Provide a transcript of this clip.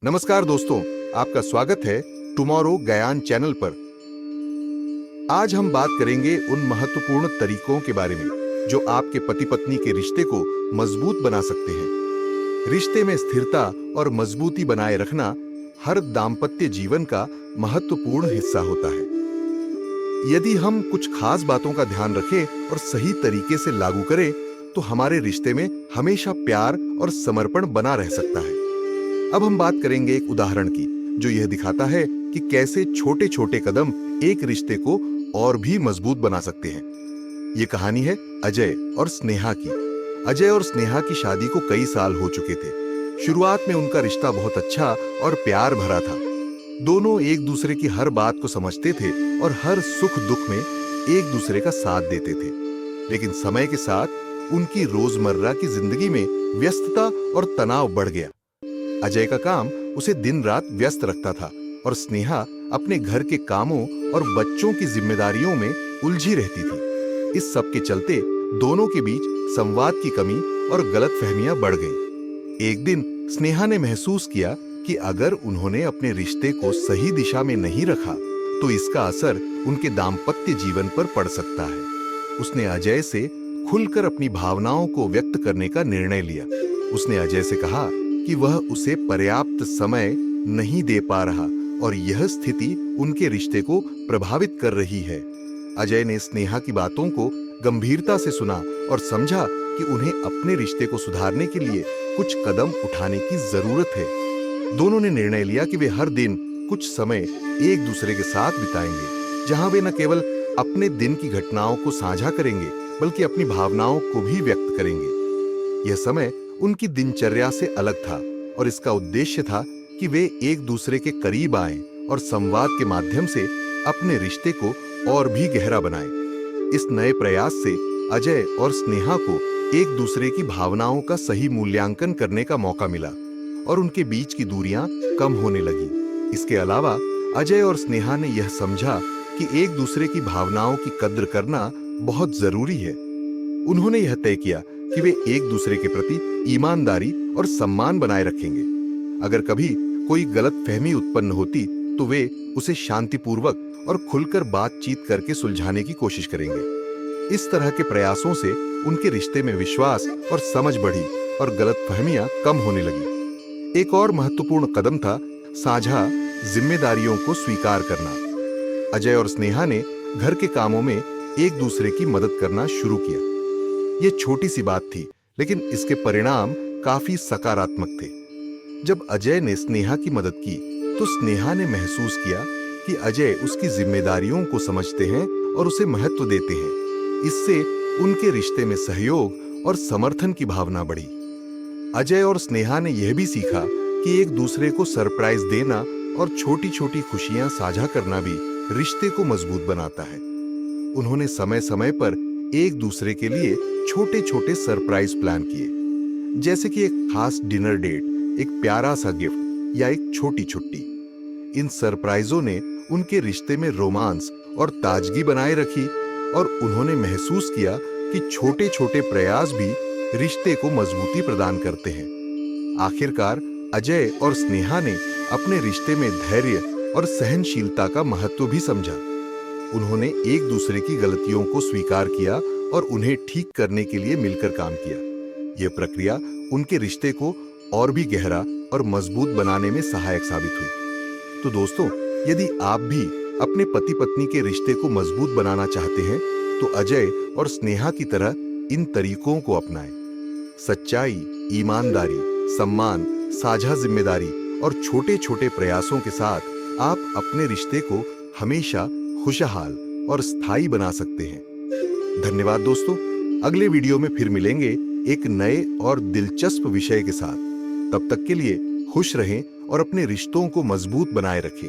नमस्कार दोस्तों, आपका स्वागत है टुमारो ज्ञान चैनल पर। आज हम बात करेंगे उन महत्वपूर्ण तरीकों के बारे में जो आपके पति पत्नी के रिश्ते को मजबूत बना सकते हैं। रिश्ते में स्थिरता और मजबूती बनाए रखना हर दाम्पत्य जीवन का महत्वपूर्ण हिस्सा होता है। यदि हम कुछ खास बातों का ध्यान रखें और सही तरीके से लागू करें तो हमारे रिश्ते में हमेशा प्यार और समर्पण बना रह सकता है। अब हम बात करेंगे एक उदाहरण की जो यह दिखाता है कि कैसे छोटे छोटे कदम एक रिश्ते को और भी मजबूत बना सकते हैं। ये कहानी है अजय और स्नेहा की। अजय और स्नेहा की शादी को कई साल हो चुके थे। शुरुआत में उनका रिश्ता बहुत अच्छा और प्यार भरा था। दोनों एक दूसरे की हर बात को समझते थे और हर सुख दुख में एक दूसरे का साथ देते थे। लेकिन समय के साथ उनकी रोजमर्रा की जिंदगी में व्यस्तता और तनाव बढ़ गया। अजय का काम उसे दिन रात व्यस्त रखता था और स्नेहा अपने घर के कामों और बच्चों की जिम्मेदारियों में उलझी रहती थी। इस सब के चलते दोनों के बीच संवाद की कमी और गलतफहमियां बढ़ गईं। एक दिन स्नेहा ने महसूस किया कि अगर उन्होंने अपने रिश्ते को सही दिशा में नहीं रखा तो इसका असर उनके दाम्पत्य जीवन पर पड़ सकता है। उसने अजय से खुलकर अपनी भावनाओं को व्यक्त करने का निर्णय लिया। उसने अजय से कहा कि वह उसे पर्याप्त समय नहीं दे पा रहा और यह स्थिति उनके रिश्ते को प्रभावित कर रही है। अजय ने स्नेहा की बातों को गंभीरता से सुना और समझा कि उन्हें अपने रिश्ते को सुधारने के लिए कुछ कदम उठाने की जरूरत है। दोनों ने निर्णय लिया कि वे हर दिन कुछ समय एक दूसरे के साथ बिताएंगे, जहां वे न केवल अपने दिन की घटनाओं को साझा करेंगे बल्कि अपनी भावनाओं को भी व्यक्त करेंगे। यह समय उनकी दिनचर्या से अलग था और इसका उद्देश्य था कि वे एक दूसरे के करीब आएं और संवाद के माध्यम से अपने रिश्ते को और भी गहरा बनाएं। इस नए प्रयास से अजय और स्नेहा को एक दूसरे की भावनाओं का सही मूल्यांकन करने का मौका मिला और उनके बीच की दूरियां कम होने लगी। इसके अलावा अजय और स्नेहा ने यह समझा कि एक दूसरे की भावनाओं की कद्र करना बहुत जरूरी है। उन्होंने यह तय किया कि वे एक दूसरे के प्रति ईमानदारी और सम्मान बनाए रखेंगे। अगर कभी कोई गलतफहमी उत्पन्न होती तो वे उसे शांतिपूर्वक और खुलकर बातचीत करके सुलझाने की कोशिश करेंगे। इस तरह के प्रयासों से उनके रिश्ते में विश्वास और समझ बढ़ी और गलतफहमियां कम होने लगी। एक और महत्वपूर्ण कदम था साझा जिम्मेदारियों को स्वीकार करना। अजय और स्नेहा ने घर के कामों में एक दूसरे की मदद करना शुरू किया। यह छोटी सी बात थी, लेकिन इसके परिणाम काफी सकारात्मक थे। जब अजय ने स्नेहा की मदद की तो स्नेहा ने महसूस किया कि अजय उसकी जिम्मेदारियों को समझते हैं और उसे महत्व देते हैं। इससे उनके रिश्ते में सहयोग और समर्थन की भावना बढ़ी। अजय और स्नेहा ने यह भी सीखा कि एक दूसरे को सरप्राइज देना और छोटी छोटी खुशियां साझा करना भी रिश्ते को मजबूत बनाता है। उन्होंने समय समय पर एक दूसरे के लिए छोटे छोटे सरप्राइज प्लान किए, जैसे कि एक खास डिनर डेट, एक प्यारा सा गिफ्ट या एक छोटी छुट्टी। इन सरप्राइजों ने उनके रिश्ते में रोमांस और ताजगी बनाए रखी और उन्होंने महसूस किया कि छोटे छोटे प्रयास भी रिश्ते को मजबूती प्रदान करते हैं। आखिरकार अजय और स्नेहा ने अपने रिश्ते में धैर्य और सहनशीलता का महत्व भी समझा। उन्होंने एक दूसरे की गलतियों को स्वीकार किया और उन्हें ठीक करने के लिए मिलकर काम किया। यह प्रक्रिया उनके रिश्ते को और भी गहरा और मजबूत बनाने में सहायक साबित हुई। तो दोस्तों, यदि आप भी अपने पति पत्नी के रिश्ते को मजबूत बनाना चाहते हैं तो अजय और स्नेहा की तरह इन तरीकों को अपनाएं। सच्चाई, ईमानदारी, सम्मान, साझा जिम्मेदारी और छोटे छोटे प्रयासों के साथ आप अपने रिश्ते को हमेशा खुशहाल और स्थायी बना सकते हैं। धन्यवाद दोस्तों, अगले वीडियो में फिर मिलेंगे एक नए और दिलचस्प विषय के साथ। तब तक के लिए खुश रहें और अपने रिश्तों को मजबूत बनाए रखें।